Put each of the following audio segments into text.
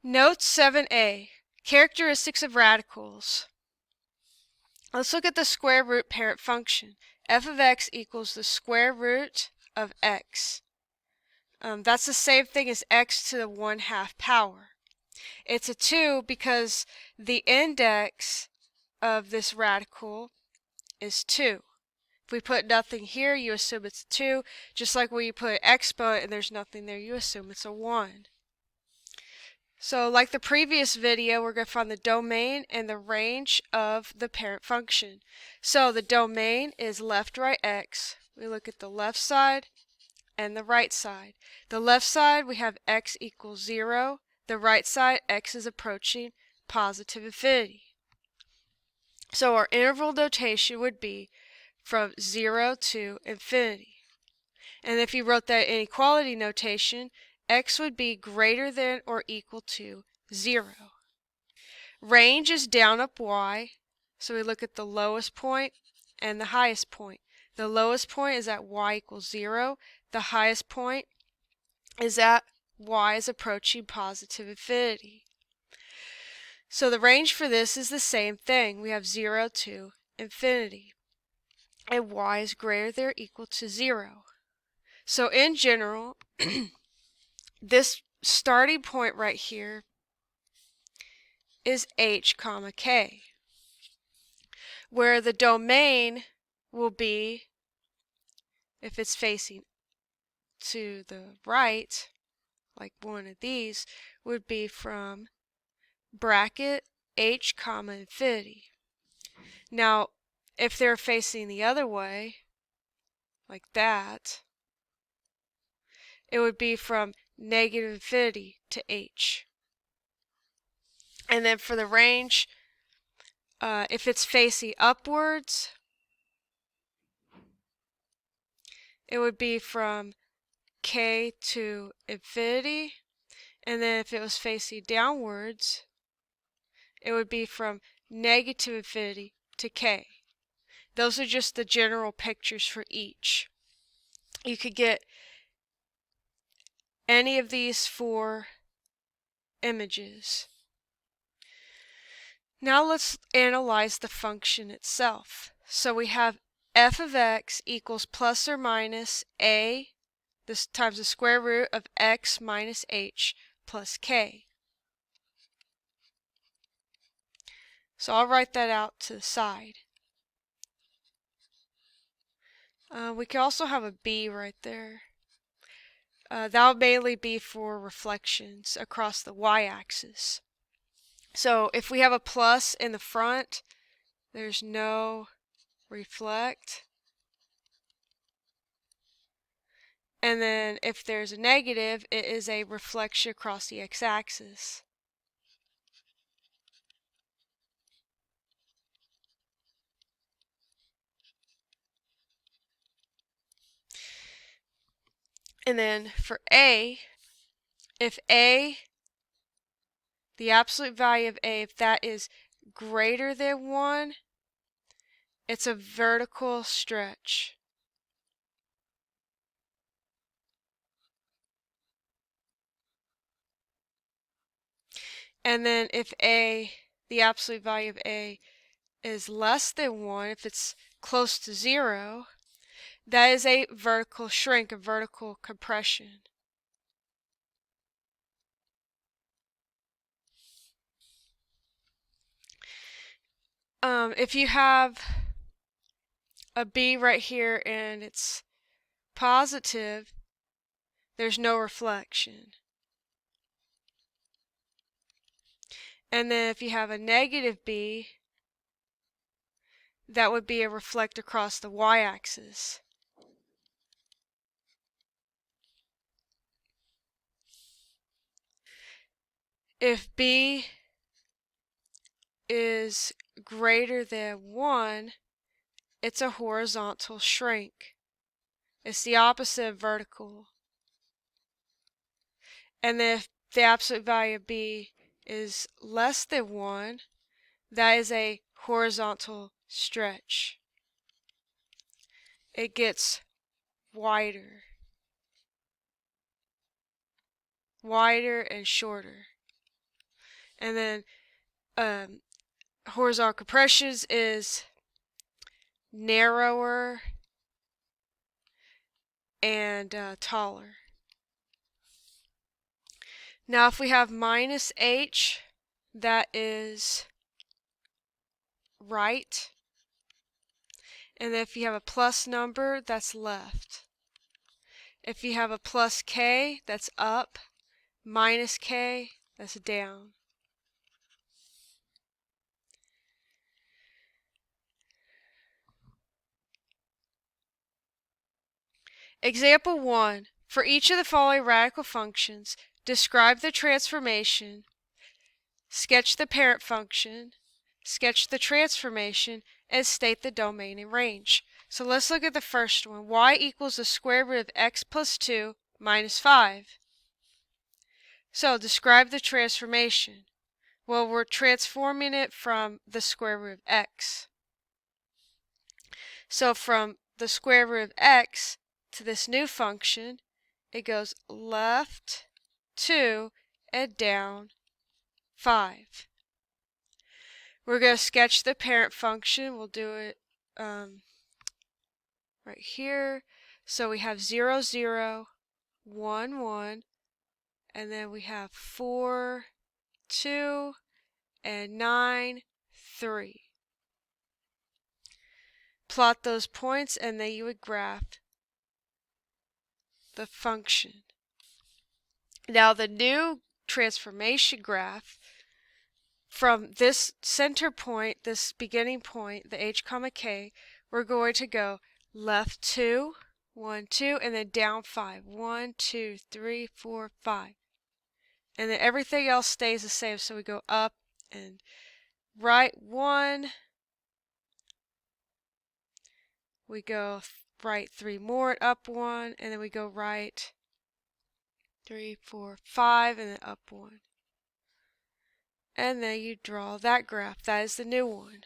Note 7a, characteristics of radicals. Let's look at the square root parent function. F of x equals the square root of x. That's the same thing as x to the 1/2 power. It's a 2 because the index of this radical is 2. If we put nothing here, you assume it's a 2. Just like when you put an exponent and there's nothing there, you assume it's a 1. So like the previous video, we're going to find the domain and the range of the parent function. So the domain is left, right, x. We look at the left side and the right side. The left side, we have x equals 0. The right side, x is approaching positive infinity. So our interval notation would be from 0 to infinity. And if you wrote that inequality notation, x would be greater than or equal to 0. Range is down, up, y. So we look at the lowest point and the highest point. The lowest point is at y equals 0. The highest point is at y is approaching positive infinity. So the range for this is the same thing. We have 0 to infinity. And y is greater than or equal to 0. So in general, this starting point right here is h comma k, where the domain will be, if it's facing to the right, like one of these, would be from bracket h comma infinity. Now, if they're facing the other way, like that, it would be from negative infinity to h. And then for the range, if it's facing upwards, it would be from k to infinity. And then if it was facing downwards, it would be from negative infinity to k. Those are just the general pictures for each. You could get any of these 4 images. Now let's analyze the function itself. So we have f of x equals plus or minus a this times the square root of x minus h plus k. So I'll write that out to the side. We can also have a b right there. That would mainly be for reflections across the y-axis. So if we have a plus in the front, there's no reflect. And then if there's a negative, it is a reflection across the x-axis. And then for a, if a, the absolute value of a, if that is greater than 1, it's a vertical stretch. And then if a, the absolute value of a is less than 1, if it's close to 0, that is a vertical shrink, a vertical compression. If you have a b right here and it's positive, there's no reflection. And then if you have a negative b, that would be a reflect across the y-axis. If b is greater than 1, it's a horizontal shrink. It's the opposite of vertical. And then if the absolute value of b is less than 1, that is a horizontal stretch. It gets wider and shorter. And then horizontal compressions is narrower and taller. Now if we have minus h, that is right. And if you have a plus number, that's left. If you have a plus k, that's up. Minus k, that's down. Example 1. For each of the following radical functions, describe the transformation, sketch the parent function, sketch the transformation, and state the domain and range. So let's look at the first one. Y equals the square root of x plus 2 minus 5. So describe the transformation. Well, we're transforming it from the square root of x. So from the square root of x to this new function, it goes left 2 and down 5. We're going to sketch the parent function. We'll do it right here. So we have 0, 0, 1, 1, and then we have 4, 2, and 9, 3. Plot those points, and then you would graph the function. Now the new transformation graph, from this center point, this beginning point, the h comma k, we're going to go left 2, 1, 2, and then down 5. 1, 2, 3, 4, 5. And then everything else stays the same, so we go up and right 1. We go right 3 more and up 1, and then we go right 3, 4, 5, and then up 1. And then you draw that graph. That is the new one.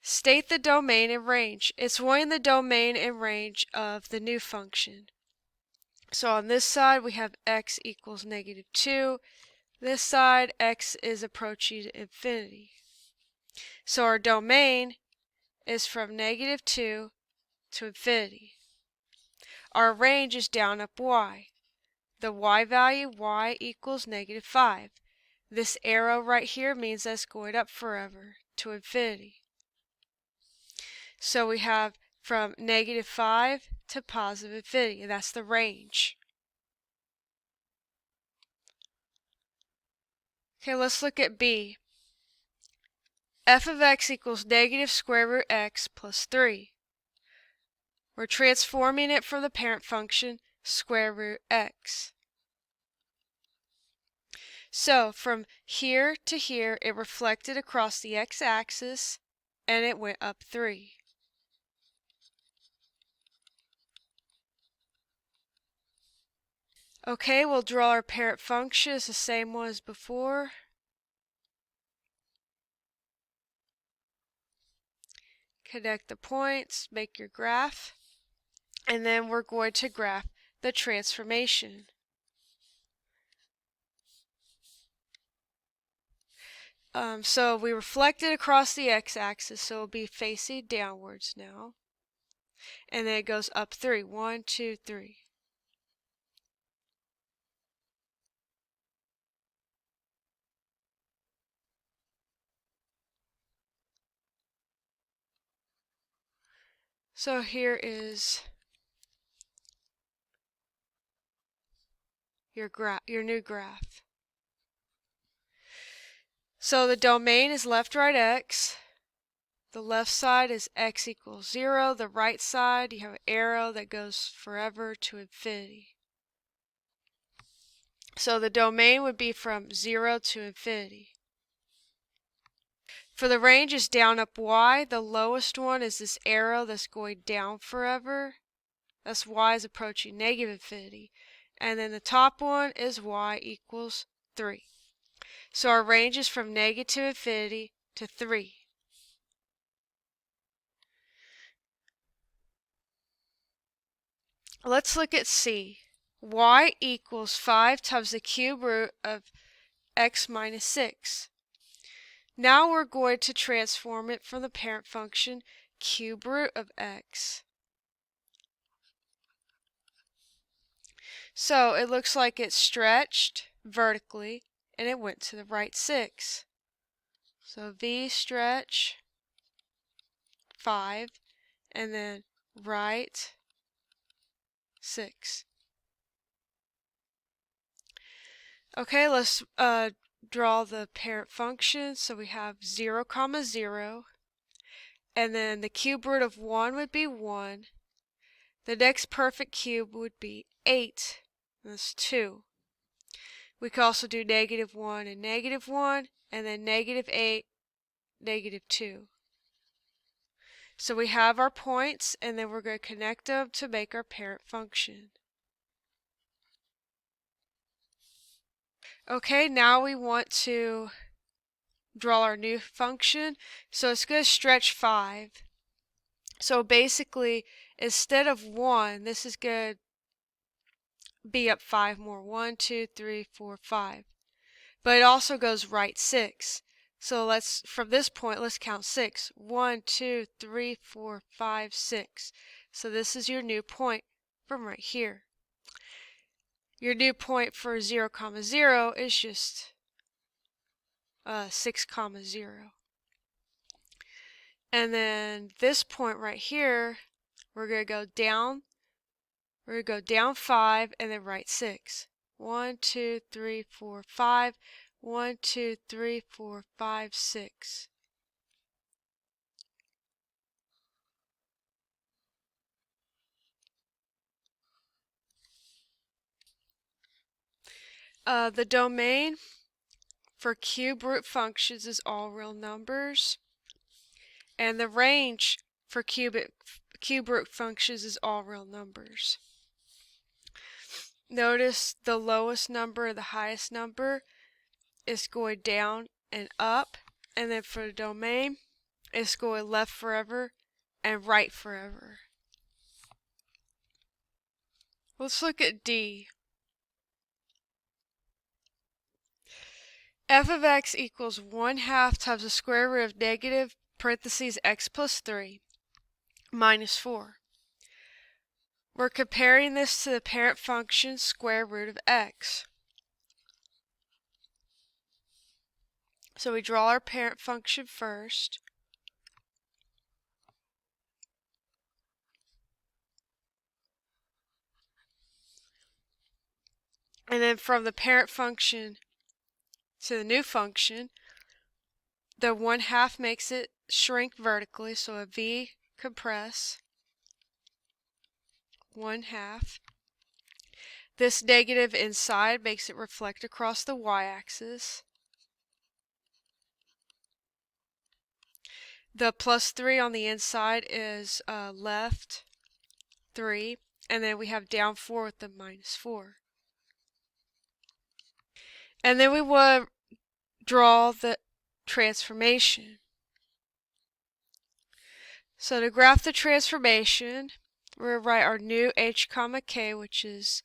State the domain and range. It's wanting the domain and range of the new function. So on this side we have x equals negative 2. This side x is approaching infinity. So our domain is from negative 2 to infinity. Our range is down up y. The y value, y equals negative 5. This arrow right here means that's going up forever to infinity. So we have from negative 5 to positive infinity, and that's the range. Okay, let's look at b. F of x equals negative square root x plus 3. We're transforming it from the parent function square root x. So from here to here, it reflected across the x-axis, and it went up 3. Okay, we'll draw our parent function as the same one as before. Connect the points, make your graph, and then we're going to graph the transformation. So we reflected across the x-axis, so it'll be facing downwards now. And then it goes up 3. 1, 2, 3. So here is your new graph. So the domain is left, right, x. The left side is x equals 0. The right side, you have an arrow that goes forever to infinity. So the domain would be from 0 to infinity. For the range is down up y. The lowest one is this arrow that's going down forever. That's y is approaching negative infinity. And then the top one is y equals 3. So our range is from negative infinity to 3. Let's look at c. Y equals 5 times the cube root of x minus 6. Now we're going to transform it from the parent function cube root of x. So it looks like it stretched vertically and it went to the right 6. So v stretch 5 and then right 6. Okay, let's draw the parent function. So we have 0, 0, and then the cube root of 1 would be 1. The next perfect cube would be 8. That's 2. We could also do -1 and -1, and then -8, -2. So we have our points, and then we're going to connect them to make our parent function. Okay, now we want to draw our new function. So it's going to stretch 5. So basically, instead of 1, this is going to be up 5 more. 1, 2, 3, 4, 5. But it also goes right 6. So let's, from this point, let's count 6. 1, 2, 3, 4, 5, 6. So this is your new point from right here. Your new point for 0, 0 is just 6, 0. And then this point right here, we're going to go down. We're going to go down 5 and then right 6. 1, 2, 3, 4, 5. 1, 2, 3, 4, 5, 6. The domain for cube root functions is all real numbers, and the range for cube root functions is all real numbers. Notice the lowest number and the highest number is going down and up, and then for the domain, it's going left forever and right forever. Let's look at D. F of x equals 1/2 times the square root of negative parentheses x plus 3 minus 4. We're comparing this to the parent function square root of x. So we draw our parent function first. And then from the parent function to the new function, the 1/2 makes it shrink vertically, so a v compress 1/2. This negative inside makes it reflect across the y-axis. The plus 3 on the inside is left 3, and then we have down 4 with the minus 4. And then we will draw the transformation. So to graph the transformation, we're going to write our new h comma k, which is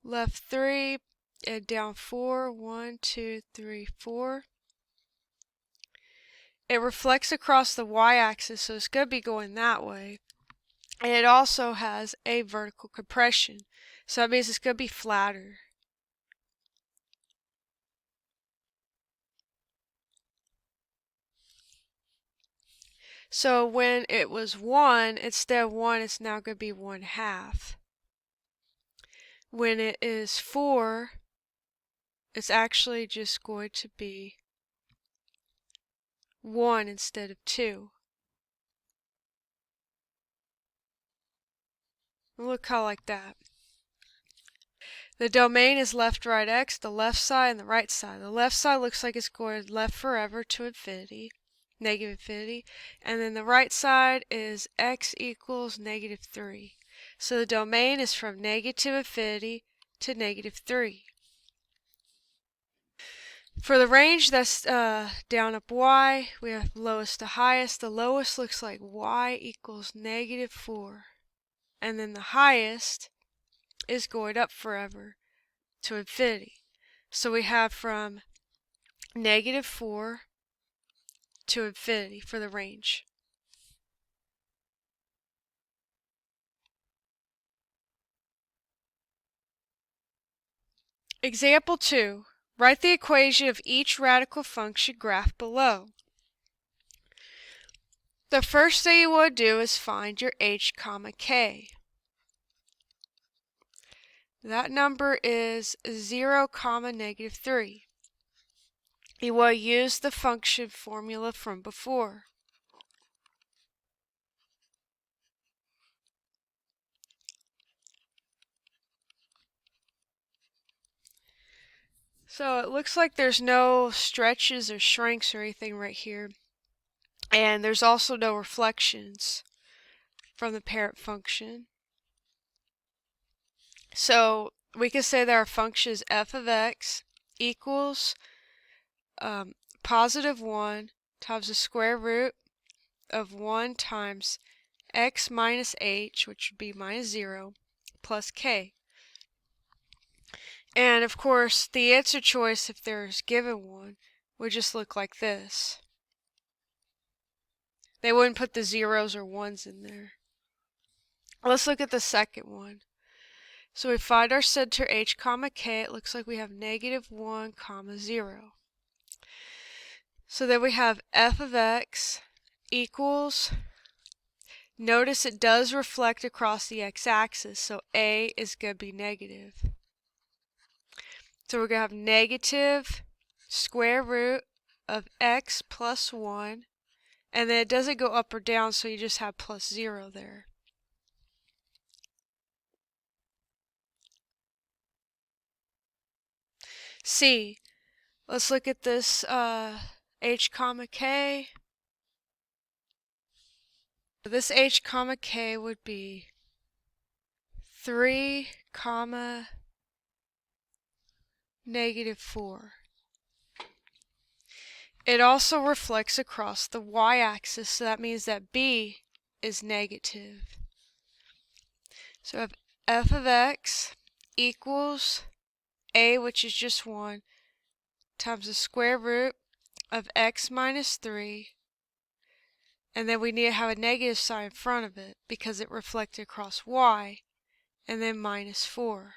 left 3 and down 4. 1, 2, 3, 4. It reflects across the y-axis, so it's going to be going that way. And it also has a vertical compression, so that means it's going to be flatter. So when it was 1, instead of 1, it's now going to be 1/2. When it is 4, it's actually just going to be 1 instead of 2. Look how like that. The domain is left, right, x, the left side and the right side. The left side looks like it's going left forever to infinity, negative infinity, and then the right side is x equals -3. So the domain is from negative infinity to -3. For the range that's down up y, we have lowest to highest. The lowest looks like y equals -4. And then the highest is going up forever to infinity. So we have from -4 to infinity for the range. Example 2. Write the equation of each radical function graph below. The first thing you want to do is find your h, k. That number is 0, -3. You will use the function formula from before. So it looks like there's no stretches or shrinks or anything right here. And there's also no reflections from the parent function. So we can say that our function is f of x equals +1 times the square root of 1 times x minus h, which would be -0, plus k. And of course, the answer choice, if there's given one, would just look like this. They wouldn't put the zeros or ones in there. Let's look at the second one. So we find our center h, k. It looks like we have -1, 0. So then we have f of x equals, notice it does reflect across the x-axis, so a is going to be negative. So we're going to have negative square root of x plus 1, and then it doesn't go up or down, so you just have plus 0 there. C. Let's look at this h, k. This h, k would be 3, -4. It also reflects across the y-axis, so that means that b is negative. So we have f of x equals a, which is just 1, times the square root of x minus 3, and then we need to have a negative sign in front of it because it reflected across y, and then -4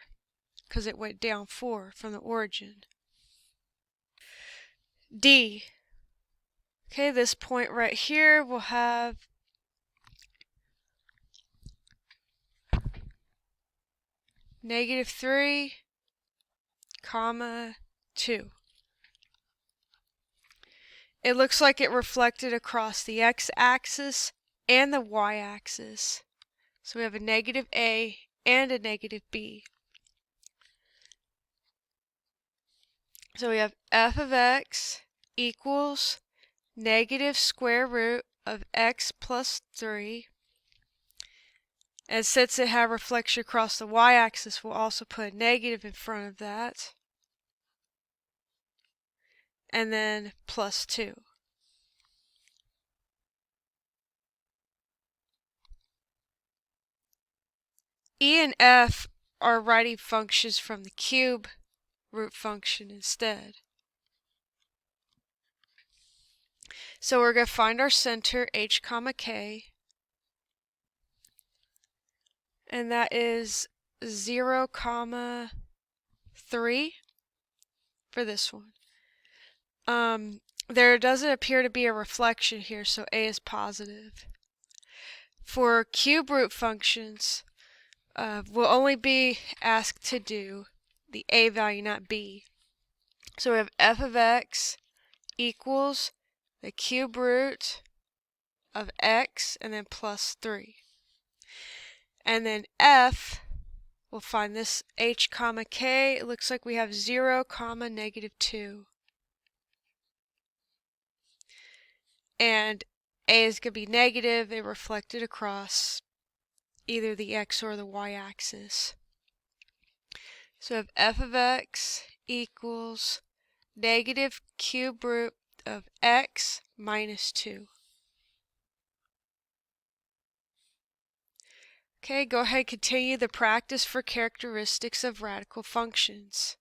because it went down 4 from the origin. D. Okay, this point right here will have -3, 2. It looks like it reflected across the x-axis and the y-axis. So we have a -a and a -b. So we have f of x equals negative square root of x plus 3. And since it had reflection across the y-axis, we'll also put a negative in front of that. And then plus 2. E and F are writing functions from the cube root function instead. So we're going to find our center h, k. And that is 0, 3 for this one. There doesn't appear to be a reflection here, so a is positive. For cube root functions, we'll only be asked to do the a value, not b. So we have f of x equals the cube root of x and then plus 3. And then f, we'll find this h, k. It looks like we have 0, -2. And a is going to be negative. It reflected across either the x or the y-axis. So we have f of x equals negative cube root of x minus 2. Okay, go ahead and continue the practice for characteristics of radical functions.